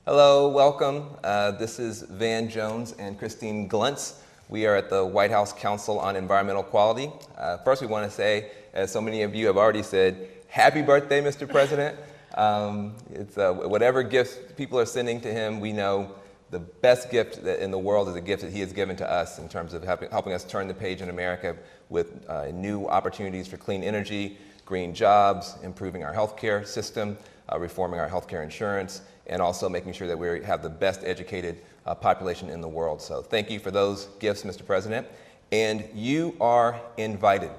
Hello, welcome. This is Van Jones and Christine Gluntz. We are at the White House Council on Environmental Quality. First, we want to say, as so many of you have already said, happy birthday, Mr. President. Whatever gifts people are sending to him, we know the best gift in the world is a gift that he has given to us in terms of helping us turn the page in America with new opportunities for clean energy, green jobs, improving our healthcare system, reforming our healthcare insurance, and also making sure that we have the best educated population in the world. So thank you for those gifts, Mr. President. And you are invited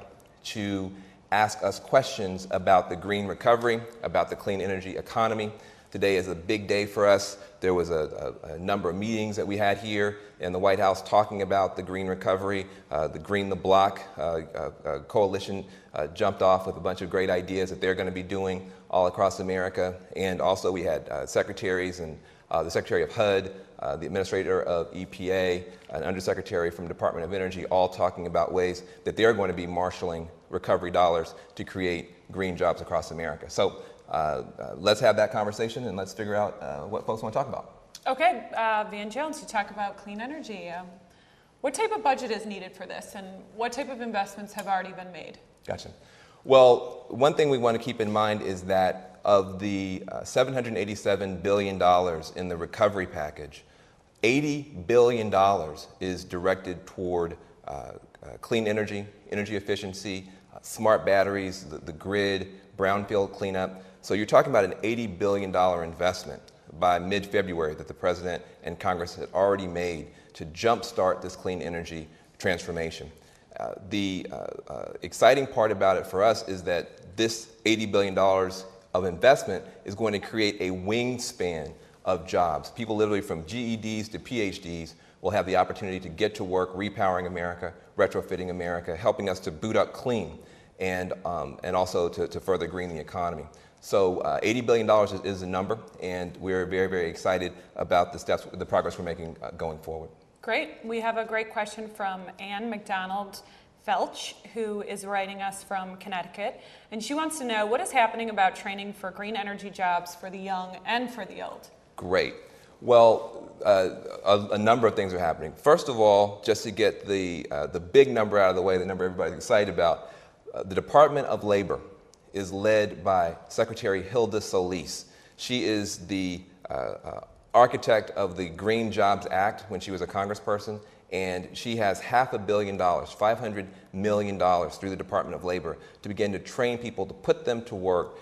to ask us questions about the green recovery, about the clean energy economy. Today is a big day for us. There was a number of meetings that we had here in the White House talking about the green recovery. The Green the Block coalition jumped off with a bunch of great ideas that they're going to be doing all across America. And also we had secretaries and the Secretary of HUD, the Administrator of EPA, an Undersecretary from Department of Energy, all talking about ways that they're going to be marshaling recovery dollars to create green jobs across America. So let's have that conversation and let's figure out what folks want to talk about. Okay, Van Jones, you talk about clean energy. What type of budget is needed for this and what type of investments have already been made? Gotcha. Well, one thing we want to keep in mind is that of the $787 billion in the recovery package, $80 billion is directed toward clean energy, energy efficiency, smart batteries, the grid, brownfield cleanup. So you're talking about an $80 billion investment by mid-February that the President and Congress had already made to jumpstart this clean energy transformation. The exciting part about it for us is that this $80 billion of investment is going to create a wingspan of jobs. People literally from GEDs to PhDs will have the opportunity to get to work repowering America, retrofitting America, helping us to boot up clean, and also to further green the economy. So $80 billion is the number, and we're very, very excited about the progress we're making going forward. Great. We have a great question from Ann McDonald Felch, who is writing us from Connecticut, and she wants to know what is happening about training for green energy jobs for the young and for the old. Great. Well, a number of things are happening. First of all, just to get the big number out of the way, the number everybody's excited about, the Department of Labor is led by Secretary Hilda Solis. She is the architect of the Green Jobs Act when she was a congressperson, and she has $500 million, $500 million through the Department of Labor to begin to train people to put them to work,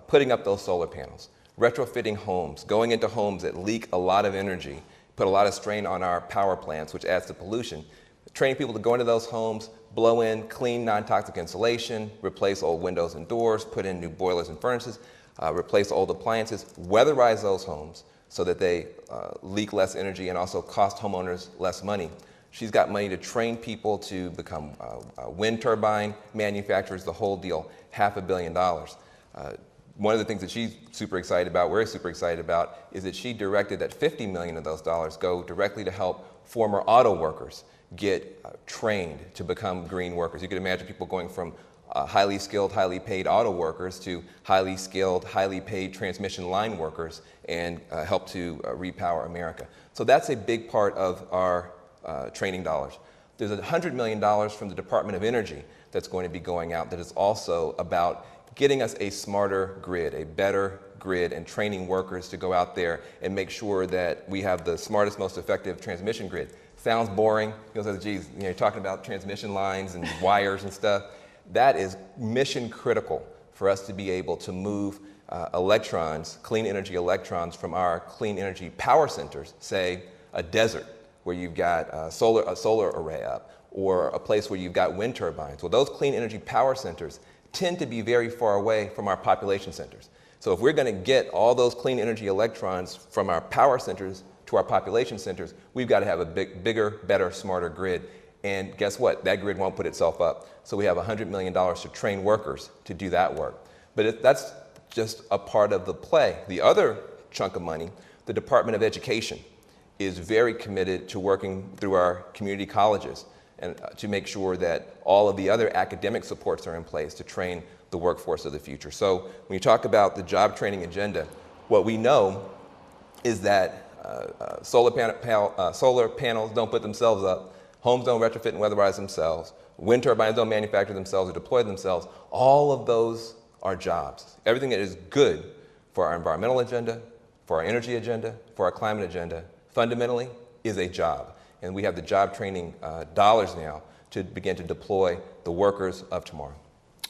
putting up those solar panels, retrofitting homes, going into homes that leak a lot of energy, put a lot of strain on our power plants, which adds to pollution. Training people to go into those homes, blow in clean, non-toxic insulation, replace old windows and doors, put in new boilers and furnaces, replace old appliances, weatherize those homes so that they leak less energy and also cost homeowners less money. She's got money to train people to become wind turbine manufacturers, the whole deal, $500 million. One of the things that she's super excited about, we're super excited about, is that she directed that $50 million of those dollars go directly to help former auto workers get trained to become green workers. You can imagine people going from highly skilled, highly paid auto workers to highly skilled, highly paid transmission line workers and help to repower America. So that's a big part of our training dollars. There's $100 million from the Department of Energy that's going to be going out that is also about getting us a smarter grid, a better grid, and training workers to go out there and make sure that we have the smartest, most effective transmission grid. Sounds boring. People say, geez, you're talking about transmission lines and wires and stuff. That is mission critical for us to be able to move electrons, clean energy electrons from our clean energy power centers, say a desert where you've got a solar array up, or a place where you've got wind turbines. Well, those clean energy power centers tend to be very far away from our population centers. So if we're going to get all those clean energy electrons from our power centers to our population centers, we've got to have a bigger, better, smarter grid. And guess what? That grid won't put itself up. So we have $100 million to train workers to do that work. But that's just a part of the play. The other chunk of money, the Department of Education, is very committed to working through our community colleges and to make sure that all of the other academic supports are in place to train the workforce of the future. So when you talk about the job training agenda, what we know is that solar panels don't put themselves up, homes don't retrofit and weatherize themselves, wind turbines don't manufacture themselves or deploy themselves. All of those are jobs. Everything that is good for our environmental agenda, for our energy agenda, for our climate agenda, fundamentally is a job. And we have the job training dollars now to begin to deploy the workers of tomorrow.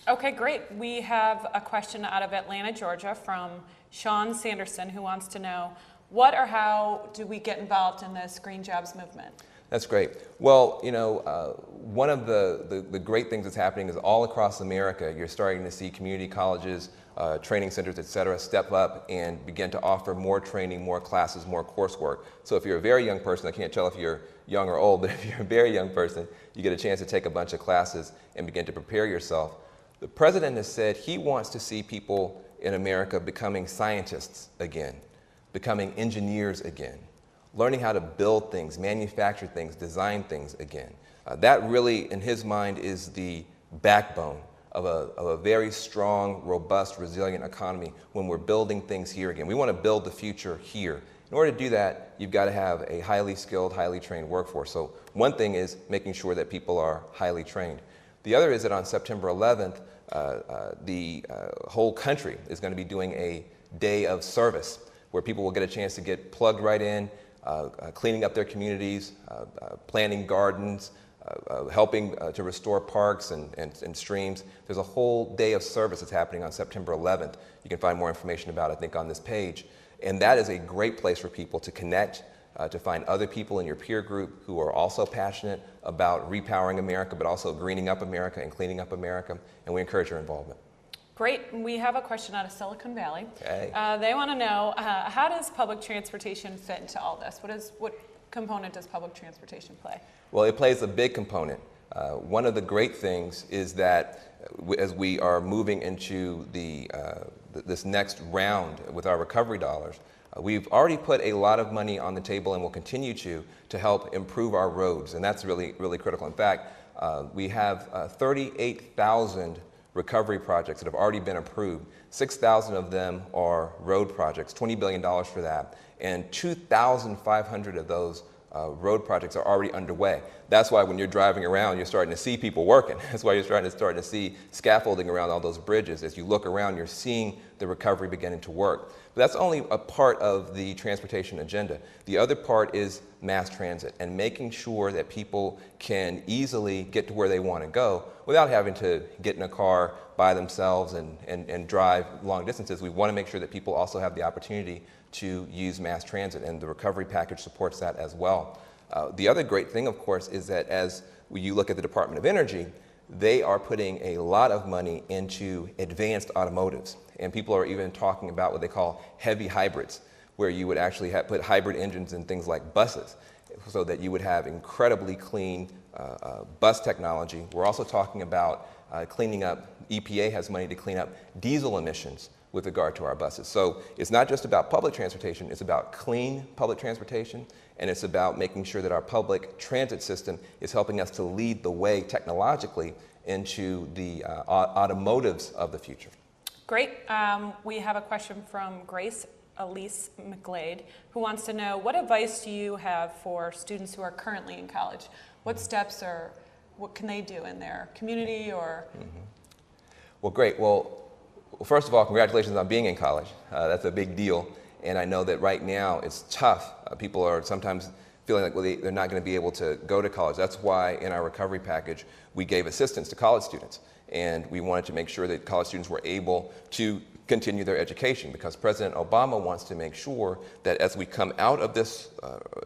Okay, great. We have a question out of Atlanta, Georgia from Sean Sanderson, who wants to know, what or how do we get involved in this green jobs movement? That's great. Well, you know, one of the great things that's happening is all across America, you're starting to see community colleges, training centers, et cetera, step up and begin to offer more training, more classes, more coursework. So if you're a very young person, I can't tell if you're young or old, but if you're a very young person, you get a chance to take a bunch of classes and begin to prepare yourself. The president has said he wants to see people in America becoming scientists again, becoming engineers again, learning how to build things, manufacture things, design things again. That really, in his mind, is the backbone of a very strong, robust, resilient economy when we're building things here again. We want to build the future here. In order to do that, you've got to have a highly skilled, highly trained workforce. So one thing is making sure that people are highly trained. The other is that on September 11th, the whole country is going to be doing a day of service where people will get a chance to get plugged right in, cleaning up their communities, planting gardens, helping to restore parks and streams. There's a whole day of service that's happening on September 11th. You can find more information about it, I think, on this page. And that is a great place for people to connect, to find other people in your peer group who are also passionate about repowering America, but also greening up America and cleaning up America. And we encourage your involvement. Great. We have a question out of Silicon Valley. Okay. They want to know, how does public transportation fit into all this? What component does public transportation play? Well, it plays a big component. One of the great things is that as we are moving into this next round with our recovery dollars, we've already put a lot of money on the table and will continue to help improve our roads, and that's really, really critical. In fact, we have 38,000 recovery projects that have already been approved. 6,000 of them are road projects, $20 billion for that, and 2,500 of those road projects are already underway. That's why when you're driving around, you're starting to see people working. That's why you're starting to see scaffolding around all those bridges. As you look around, you're seeing the recovery beginning to work. But that's only a part of the transportation agenda. The other part is mass transit and making sure that people can easily get to where they want to go without having to get in a car by themselves and drive long distances. We want to make sure that people also have the opportunity to use mass transit, and the recovery package supports that as well. The other great thing, of course, is that as you look at the Department of Energy, they are putting a lot of money into advanced automotives. And people are even talking about what they call heavy hybrids, where you would actually put hybrid engines in things like buses so that you would have incredibly clean bus technology. We're also talking about cleaning up, EPA has money to clean up diesel emissions with regard to our buses. So it's not just about public transportation, it's about clean public transportation, and it's about making sure that our public transit system is helping us to lead the way technologically into the automotives of the future. Great. We have a question from Grace Elise McGlade, who wants to know, what advice do you have for students who are currently in college? What steps or what can they do in their community or? Well, great. Well, first of all, congratulations on being in college. That's a big deal. And I know that right now it's tough. People are sometimes feeling like, well, they're not going to be able to go to college. That's why in our recovery package, we gave assistance to college students. And we wanted to make sure that college students were able to continue their education, because President Obama wants to make sure that as we come out of this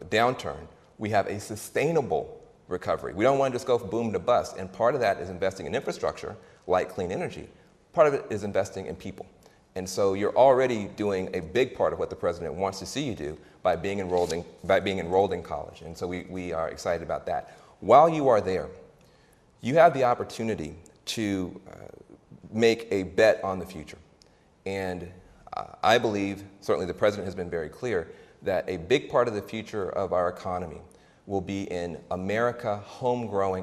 downturn, we have a sustainable recovery. We don't want to just go from boom to bust. And part of that is investing in infrastructure like clean energy. Part of it is investing in people. And so you're already doing a big part of what the president wants to see you do by being enrolled in college. And so we are excited about that. While you are there, you have the opportunity to make a bet on the future. And I believe, certainly the president has been very clear, that a big part of the future of our economy will be in America homegrowing